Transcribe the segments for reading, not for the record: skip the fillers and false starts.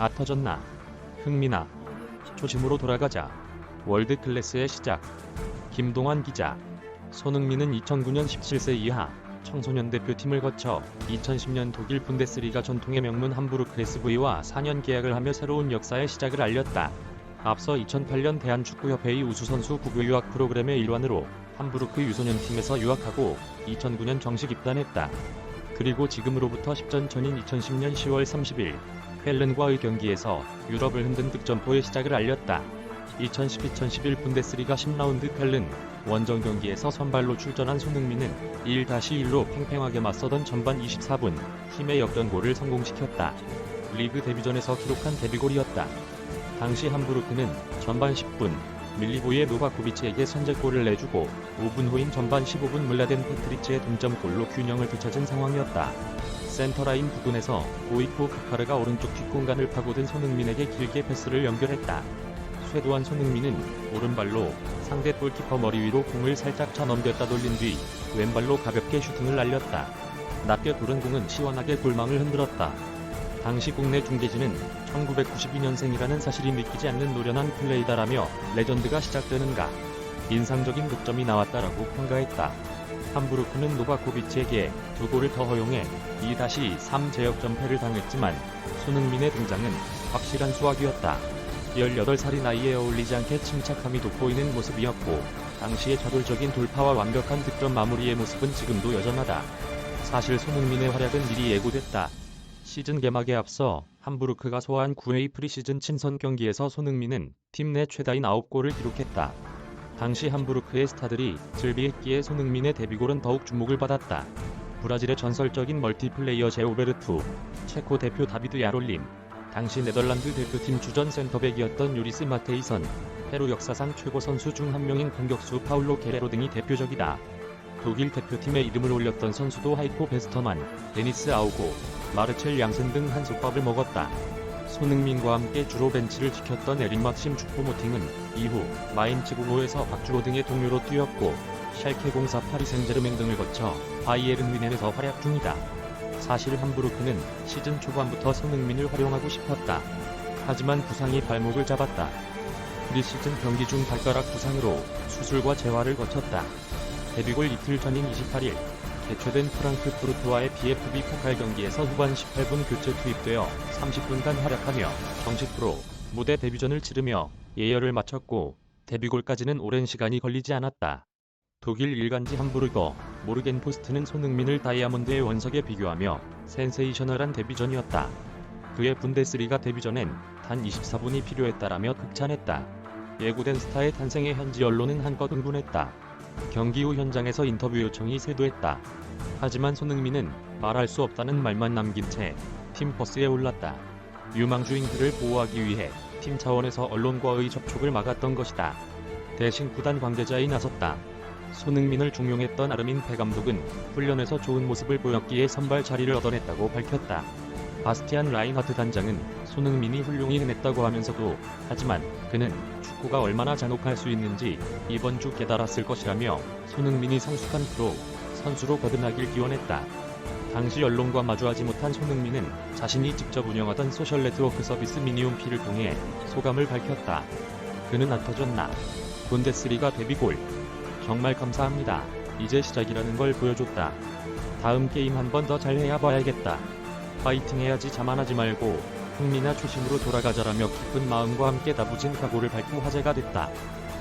터졌나? 흥미나? 초심으로 돌아가자. 월드클래스의 시작. 김동환 기자. 손흥민은 2009년 17세 이하 청소년 대표팀을 거쳐 2010년 독일 분데스리가 전통의 명문 함부르크 SV와 4년 계약을 하며 새로운 역사의 시작을 알렸다. 앞서 2008년 대한축구협회의 우수선수 국외 유학 프로그램의 일환으로 함부르크 유소년팀에서 유학하고 2009년 정식 입단했다. 그리고 지금으로부터 10전 전인 2010년 10월 30일 헬른과의 경기에서 유럽을 흔든 득점포의 시작을 알렸다. 2010-2011 분데스리가 10라운드 헬른 원정 경기에서 선발로 출전한 손흥민은 1-1로 팽팽하게 맞서던 전반 24분 팀의 역전골을 성공시켰다. 리그 데뷔전에서 기록한 데뷔골이었다. 당시 함부르크는 전반 10분 밀리보이의 노바코비치에게 선제골을 내주고 5분 후인 전반 15분 물라덴 페트리치의 동점골로 균형을 되찾은 상황이었다. 센터라인 부근에서 보이코 크파르가 오른쪽 뒷공간을 파고든 손흥민에게 길게 패스를 연결했다. 쇄도한 손흥민은 오른발로 상대 골키퍼 머리 위로 공을 살짝 차 넘겼다 돌린 뒤 왼발로 가볍게 슈팅을 날렸다. 낮게 구른 공은 시원하게 골망을 흔들었다. 당시 국내 중계진은 1992년생이라는 사실이 믿기지 않는 노련한 플레이다라며 레전드가 시작되는가 인상적인 득점이 나왔다라고 평가했다. 함부르크는 노바코비치에게 2골을 더 허용해 2-3 제역전패를 당했지만 손흥민의 등장은 확실한 수확이었다. 18살이 나이에 어울리지 않게 침착함이 돋보이는 모습이었고 당시의 저돌적인 돌파와 완벽한 득점 마무리의 모습은 지금도 여전하다. 사실 손흥민의 활약은 미리 예고됐다. 시즌 개막에 앞서 함부르크가 소화한 9회 프리시즌 친선 경기에서 손흥민은 팀 내 최다인 9골을 기록했다. 당시 함부르크의 스타들이 즐비했기에 손흥민의 데뷔골은 더욱 주목을 받았다. 브라질의 전설적인 멀티플레이어 제오베르투, 체코 대표 다비드 야롤림, 당시 네덜란드 대표팀 주전 센터백이었던 유리스 마테이선, 페루 역사상 최고 선수 중 한 명인 공격수 파울로 게레로 등이 대표적이다. 독일 대표팀에 이름을 올렸던 선수도 하이코 베스터만, 데니스 아우고, 마르첼 양센 등 한 솥밥을 먹었다. 손흥민과 함께 주로 벤치를 지켰던 에린 막심 슈포모팅은 이후 마인츠 05에서 박주로 등의 동료로 뛰었고 샬케 04 파리 생제르맹 등을 거쳐 바이에른 뮌헨에서 활약 중이다. 사실 함부르크는 시즌 초반부터 손흥민을 활용하고 싶었다. 하지만 부상이 발목을 잡았다. 프리시즌 경기 중 발가락 부상으로 수술과 재활을 거쳤다. 데뷔골 이틀 전인 28일 개최된 프랑크푸르트와의 BFB 포칼 경기에서 후반 18분 교체 투입되어 30분간 활약하며 정식 프로 무대 데뷔전을 치르며 예열을 마쳤고 데뷔골까지는 오랜 시간이 걸리지 않았다. 독일 일간지 함부르거 모르겐포스트는 손흥민을 다이아몬드의 원석에 비교하며 센세이셔널한 데뷔전이었다. 그의 분데스리가 데뷔전엔 단 24분이 필요했다라며 극찬했다. 예고된 스타의 탄생에 현지 언론은 한껏 흥분했다. 경기 후 현장에서 인터뷰 요청이 쇄도했다. 하지만 손흥민은 말할 수 없다는 말만 남긴 채 팀 버스에 올랐다. 유망주인들을 보호하기 위해 팀 차원에서 언론과의 접촉을 막았던 것이다. 대신 구단 관계자에 나섰다. 손흥민을 중용했던 아르민 배 감독은 훈련에서 좋은 모습을 보였기에 선발 자리를 얻어냈다고 밝혔다. 바스티안 라인하트 단장은 손흥민이 훌륭히 해냈다고 하면서도 하지만 그는 축구가 얼마나 잔혹할 수 있는지 이번 주 깨달았을 것이라며 손흥민이 성숙한 프로 선수로 거듭나길 기원했다. 당시 언론과 마주하지 못한 손흥민은 자신이 직접 운영하던 소셜 네트워크 서비스 미니홈피를 통해 소감을 밝혔다. 그는 터졌나? 분데스리가 데뷔골. 정말 감사합니다. 이제 시작이라는 걸 보여줬다. 다음 게임 한 번 더 잘해야 봐야겠다. 파이팅 해야지 자만하지 말고 흥미나 초심으로 돌아가자라며 기쁜 마음과 함께 다부진 각오를 밝힌 화제가 됐다.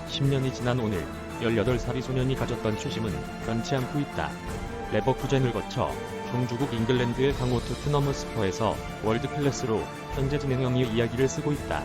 10년이 지난 오늘 18살의 소년이 가졌던 초심은 변치 않고 있다. 레버쿠젠을 거쳐 종주국 잉글랜드의 강호 토트넘 호스퍼에서 월드클래스로 현재 진행형의 이야기를 쓰고 있다.